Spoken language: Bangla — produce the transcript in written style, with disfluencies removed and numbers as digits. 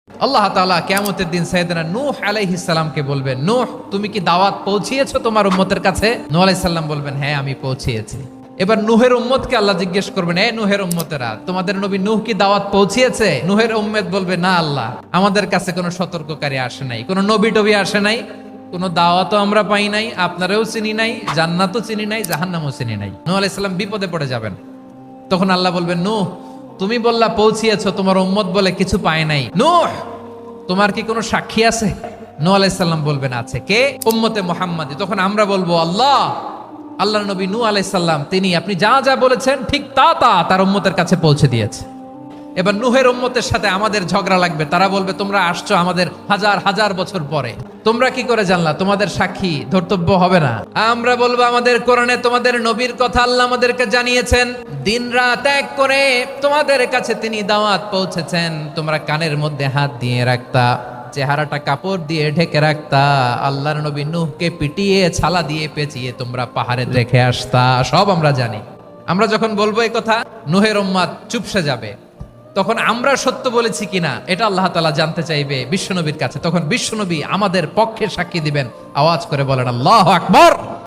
আল্লাহ তাআলা কিয়ামতের দিন সাইয়েদনা নূহ আলাইহিস সালামকে বলবেন, নূহ তুমি কি দাওয়াত পৌঁছিয়েছো তোমার উম্মতের কাছে? নূহ আলাইহিস সালাম বলবেন, হ্যাঁ আমি পৌঁছিয়েছি। এবার নূহের উম্মতকে আল্লাহ জিজ্ঞেস করবেন, এ নূহের উম্মতেরা, তোমাদের নবী নূহ কি দাওয়াত পৌঁছিয়েছে? নূহের উম্মত বলবে, না আল্লাহ, আমাদের কাছে কোনো সতর্ককারী আসে নাই, কোনো নবী টবি আসে নাই, কোনো দাওয়াতও আমরা পাই নাই, আপনারাও চিনি নাই, জান্নাতও চিনি নাই, জাহান্নামও চিনি নাই। নূহ আলাইহিস সালাম বিপদে পড়ে যাবেন। তখন আল্লাহ বলবেন, নূহ তুমি বললা পৌঁছিয়েছো, তোমার উম্মত বলে কিছু পায় নাই। নূহ তোমার কি কোনো সাক্ষী আছে? নূহ আলাইহিস সালাম বলবেন, আছে। কে? উম্মতে মুহাম্মাদি। তখন আমরা বলবো, আল্লাহ, আল্লাহর নবী নূহ আলাইহিস সালাম তিনি আপনি যা যা বলেছেন ঠিক তা তা তার উম্মতের কাছে পৌঁছে দিয়েছে। এবার নূহের উম্মতের সাথে আমাদের ঝগড়া লাগবে। তারা বলবে, তোমরা আসছো আমাদের হাজার হাজার বছর পরে, তোমরা কি করে জানলা? তোমাদের সাক্ষী ধর্তব্য হবে না? আমরা বলবো, আমাদের কোরআনে তোমাদের নবীর কথা আল্লাহ আমাদেরকে জানিয়েছেন, দিন রাত এক করে তোমাদের কাছে তিনি দাওয়াত পৌঁছেছেন। তোমরা কানের মধ্যে হাত দিয়ে রাখতা, চেহারাটা কাপড় দিয়ে ঢেকে রাখতা, আল্লাহর নবী নূহকে পিটিয়ে ছালা দিয়ে পেঁচিয়ে তোমরা পাহাড়ে রেখে আসতা, সব আমরা জানি। আমরা যখন বলবো এই কথা, নূহের উম্মত চুপসে যাবে। তখন আমরা সত্য বলেছি কিনা এটা আল্লাহ তাআলা জানতে চাইবে বিশ্বনবীর কাছে। তখন বিশ্বনবী আমাদের পক্ষে সাক্ষী দিবেন। আওয়াজ করে বলেন, আল্লাহু আকবার।